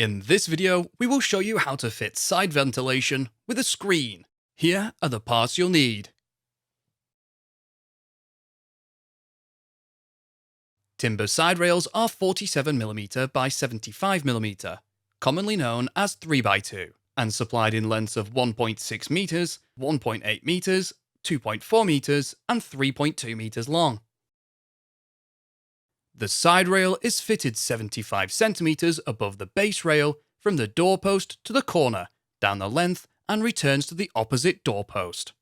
In this video, we will show you how to fit side ventilation with a screen. Here are the parts you'll need. Timber side rails are 47mm by 75mm, commonly known as 3x2, and supplied in lengths of 1.6 meters, 1.8 meters, 2.4 meters, and 3.2 meters long. The side rail is fitted 75 centimeters above the base rail from the doorpost to the corner, down the length, and returns to the opposite doorpost.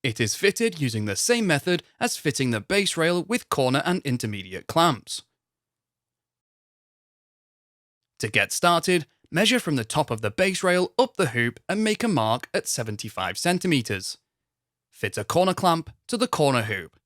It is fitted using the same method as fitting the base rail with corner and intermediate clamps. To get started, measure from the top of the base rail up the hoop and make a mark at 75 centimeters. Fit a corner clamp to the corner hoop.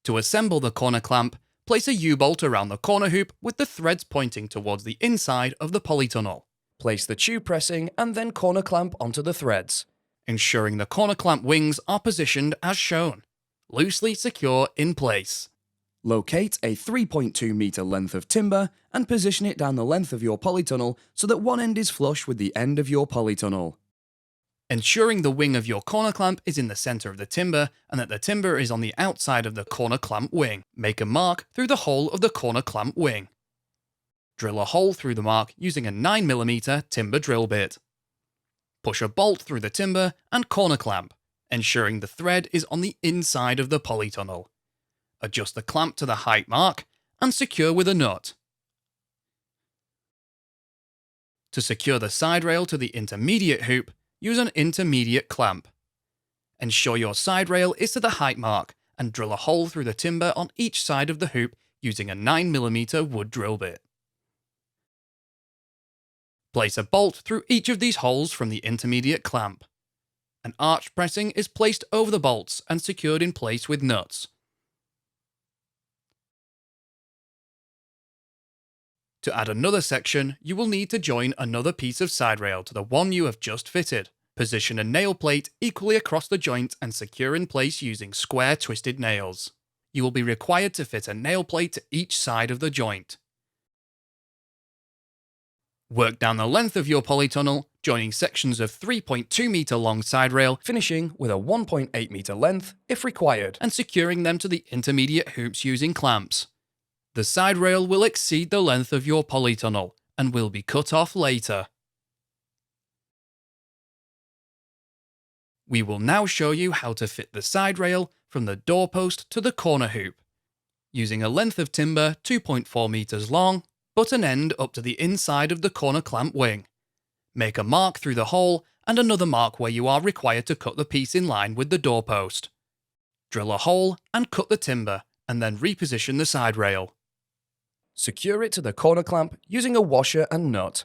To assemble the corner clamp, place a U-bolt around the corner hoop with the threads pointing towards the inside of the polytunnel. Place the tube pressing and then corner clamp onto the threads, ensuring the corner clamp wings are positioned as shown, loosely secure in place. Locate a 3.2 meter length of timber and position it down the length of your polytunnel so that one end is flush with the end of your polytunnel. Ensuring the wing of your corner clamp is in the center of the timber and that the timber is on the outside of the corner clamp wing. Make a mark through the hole of the corner clamp wing. Drill a hole through the mark using a 9mm timber drill bit. Push a bolt through the timber and corner clamp, ensuring the thread is on the inside of the polytunnel. Adjust the clamp to the height mark and secure with a nut. To secure the side rail to the intermediate hoop, use an intermediate clamp. Ensure your side rail is to the height mark and drill a hole through the timber on each side of the hoop using a 9mm wood drill bit. Place a bolt through each of these holes from the intermediate clamp. An arch pressing is placed over the bolts and secured in place with nuts. To add another section, you will need to join another piece of side rail to the one you have just fitted. Position a nail plate equally across the joint and secure in place using square twisted nails. You will be required to fit a nail plate to each side of the joint. Work down the length of your polytunnel, joining sections of 3.2 meter long side rail, finishing with a 1.8 meter length if required, and securing them to the intermediate hoops using clamps. The side rail will exceed the length of your polytunnel and will be cut off later. We will now show you how to fit the side rail from the doorpost to the corner hoop, using a length of timber 2.4 meters long, but an end up to the inside of the corner clamp wing. Make a mark through the hole and another mark where you are required to cut the piece in line with the doorpost. Drill a hole and cut the timber, and then reposition the side rail. Secure it to the corner clamp using a washer and nut.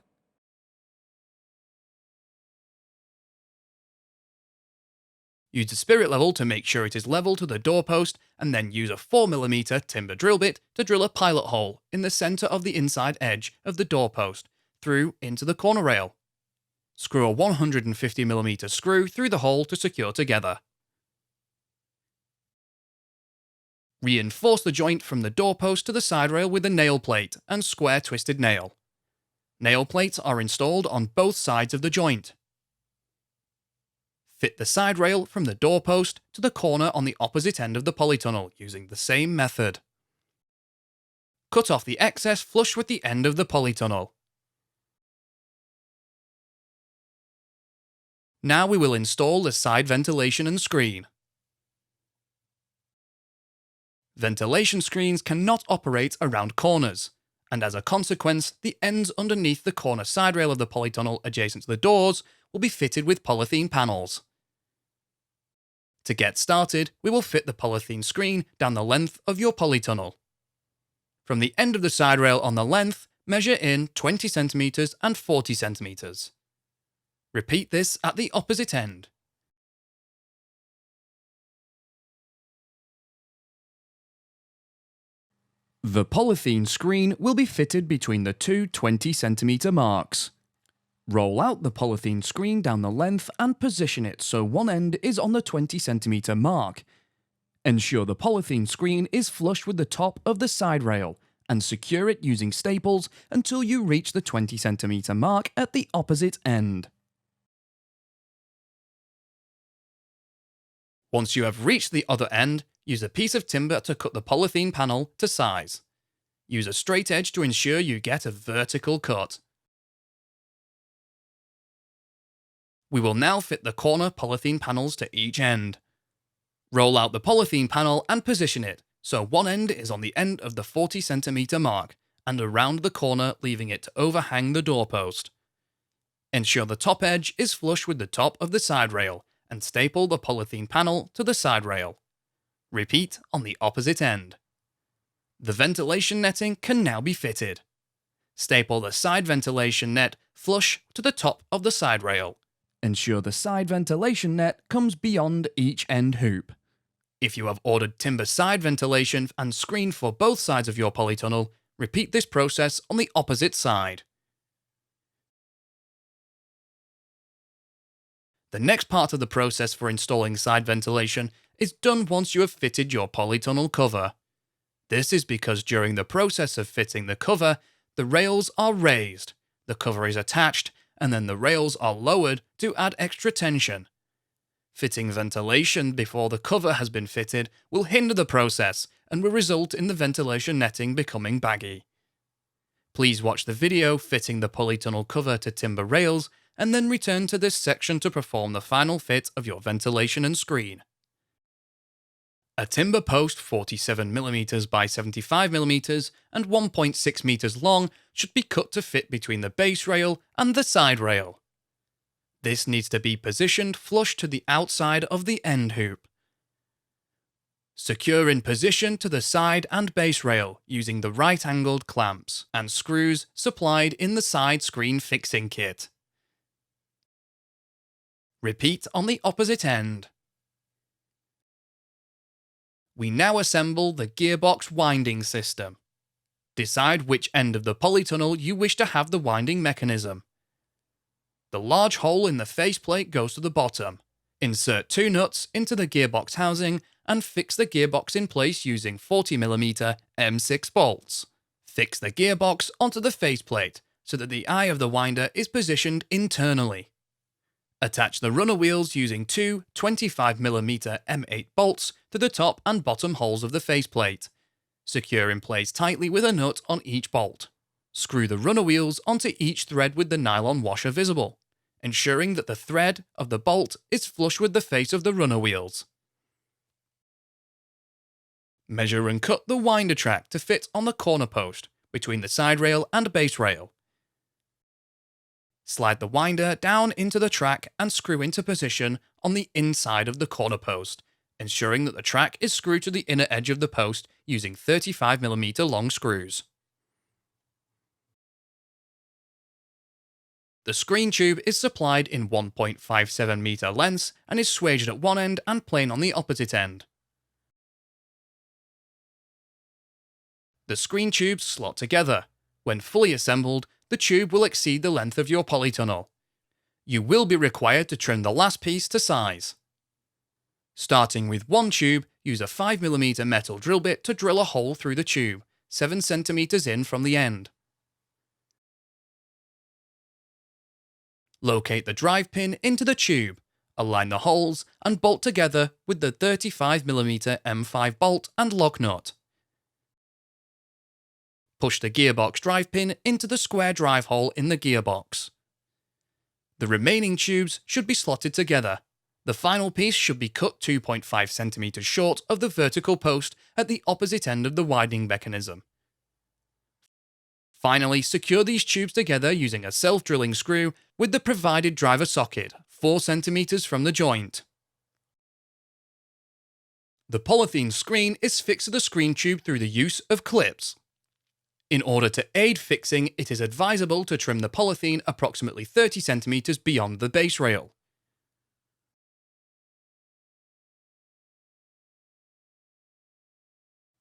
Use the spirit level to make sure it is level to the doorpost, and then use a 4mm timber drill bit to drill a pilot hole in the center of the inside edge of the doorpost through into the corner rail. Screw a 150mm screw through the hole to secure together. Reinforce the joint from the doorpost to the side rail with a nail plate and square twisted nail. Nail plates are installed on both sides of the joint. Fit the side rail from the doorpost to the corner on the opposite end of the polytunnel using the same method. Cut off the excess flush with the end of the polytunnel. Now we will install the side ventilation and screen. Ventilation screens cannot operate around corners, and as a consequence, the ends underneath the corner side rail of the polytunnel adjacent to the doors will be fitted with polythene panels. To get started, we will fit the polythene screen down the length of your polytunnel. From the end of the side rail on the length, measure in 20 centimeters and 40 centimeters. Repeat this at the opposite end. The polythene screen will be fitted between the two 20cm marks. Roll out the polythene screen down the length and position it so one end is on the 20cm mark. Ensure the polythene screen is flush with the top of the side rail and secure it using staples until you reach the 20cm mark at the opposite end. Once you have reached the other end, use a piece of timber to cut the polythene panel to size. Use a straight edge to ensure you get a vertical cut. We will now fit the corner polythene panels to each end. Roll out the polythene panel and position it so one end is on the end of the 40cm mark and around the corner, leaving it to overhang the doorpost. Ensure the top edge is flush with the top of the side rail and staple the polythene panel to the side rail. Repeat on the opposite end. The ventilation netting can now be fitted. Staple the side ventilation net flush to the top of the side rail. Ensure the side ventilation net comes beyond each end hoop. If you have ordered timber side ventilation and screened for both sides of your polytunnel, repeat this process on the opposite side. The next part of the process for installing side ventilation is done once you have fitted your polytunnel cover. This is because during the process of fitting the cover, the rails are raised, the cover is attached, and then the rails are lowered to add extra tension. Fitting ventilation before the cover has been fitted will hinder the process and will result in the ventilation netting becoming baggy. Please watch the video fitting the polytunnel cover to timber rails and then return to this section to perform the final fit of your ventilation and screen. A timber post 47mm by 75mm and 1.6 meters long should be cut to fit between the base rail and the side rail. This needs to be positioned flush to the outside of the end hoop. Secure in position to the side and base rail using the right-angled clamps and screws supplied in the side screen fixing kit. Repeat on the opposite end. We now assemble the gearbox winding system. Decide which end of the polytunnel you wish to have the winding mechanism. The large hole in the faceplate goes to the bottom. Insert 2 nuts into the gearbox housing and fix the gearbox in place using 40mm M6 bolts. Fix the gearbox onto the faceplate so that the eye of the winder is positioned internally. Attach the runner wheels using 2 25mm M8 bolts to the top and bottom holes of the faceplate. Secure in place tightly with a nut on each bolt. Screw the runner wheels onto each thread with the nylon washer visible, ensuring that the thread of the bolt is flush with the face of the runner wheels. Measure and cut the winder track to fit on the corner post between the side rail and base rail. Slide the winder down into the track and screw into position on the inside of the corner post, ensuring that the track is screwed to the inner edge of the post using 35mm long screws. The screen tube is supplied in 1.57 meter lengths and is swaged at one end and plain on the opposite end. The screen tubes slot together. When fully assembled, the tube will exceed the length of your polytunnel. You will be required to trim the last piece to size. Starting with one tube, use a 5mm metal drill bit to drill a hole through the tube, 7cm in from the end. Locate the drive pin into the tube, align the holes, and bolt together with the 35mm M5 bolt and lock nut. Push the gearbox drive pin into the square drive hole in the gearbox. The remaining tubes should be slotted together. The final piece should be cut 2.5cm short of the vertical post at the opposite end of the winding mechanism. Finally, secure these tubes together using a self-drilling screw with the provided driver socket 4cm from the joint. The polythene screen is fixed to the screen tube through the use of clips. In order to aid fixing, it is advisable to trim the polythene approximately 30cm beyond the base rail.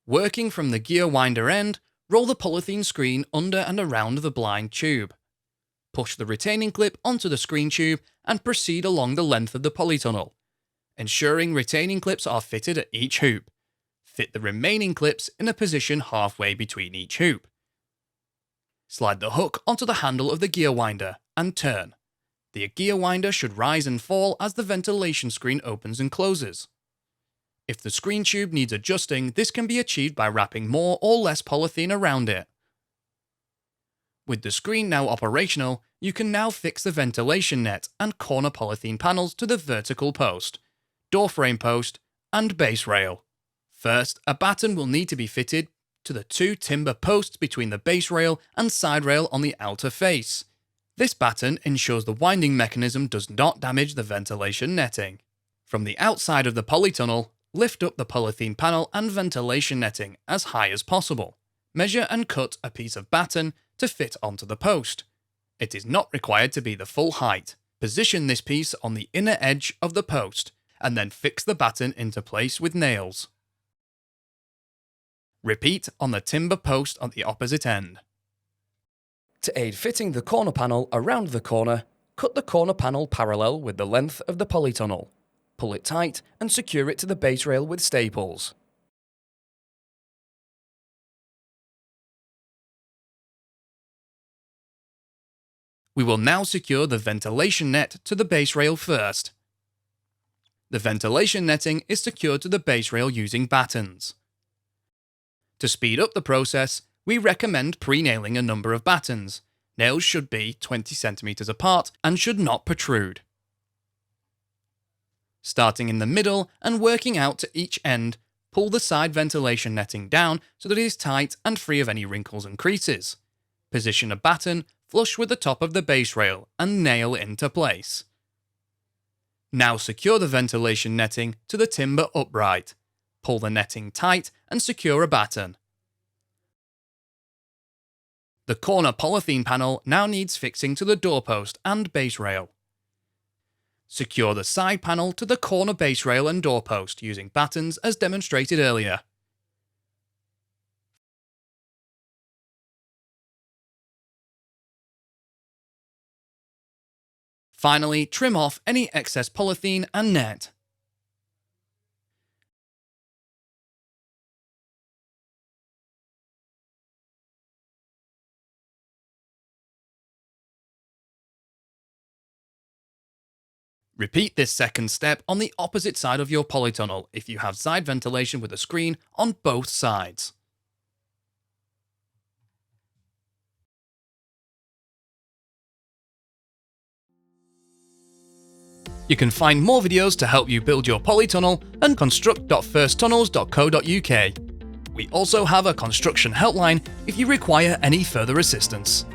Working from the gear winder end, roll the polythene screen under and around the blind tube. Push the retaining clip onto the screen tube and proceed along the length of the polytunnel, ensuring retaining clips are fitted at each hoop. Fit the remaining clips in a position halfway between each hoop. Slide the hook onto the handle of the gear winder and turn. The gear winder should rise and fall as the ventilation screen opens and closes. If the screen tube needs adjusting, this can be achieved by wrapping more or less polythene around it. With the screen now operational, you can now fix the ventilation net and corner polythene panels to the vertical post, door frame post, and base rail. First, a batten will need to be fitted to the 2 timber posts between the base rail and side rail on the outer face. This batten ensures the winding mechanism does not damage the ventilation netting. From the outside of the polytunnel, lift up the polythene panel and ventilation netting as high as possible. Measure and cut a piece of batten to fit onto the post. It is not required to be the full height. Position this piece on the inner edge of the post, and then fix the batten into place with nails. Repeat on the timber post on the opposite end. To aid fitting the corner panel around the corner, cut the corner panel parallel with the length of the polytunnel. Pull it tight and secure it to the base rail with staples. We will now secure the ventilation net to the base rail first. The ventilation netting is secured to the base rail using battens. To speed up the process, we recommend pre-nailing a number of battens. Nails should be 20 cm apart and should not protrude. Starting in the middle and working out to each end, pull the side ventilation netting down so that it is tight and free of any wrinkles and creases. Position a batten flush with the top of the base rail and nail into place. Now secure the ventilation netting to the timber upright. Pull the netting tight and secure a batten. The corner polythene panel now needs fixing to the doorpost and base rail. Secure the side panel to the corner base rail and doorpost using battens as demonstrated earlier. Finally, trim off any excess polythene and net. Repeat this second step on the opposite side of your polytunnel if you have side ventilation with a screen on both sides. You can find more videos to help you build your polytunnel at construct.firsttunnels.co.uk. We also have a construction helpline if you require any further assistance.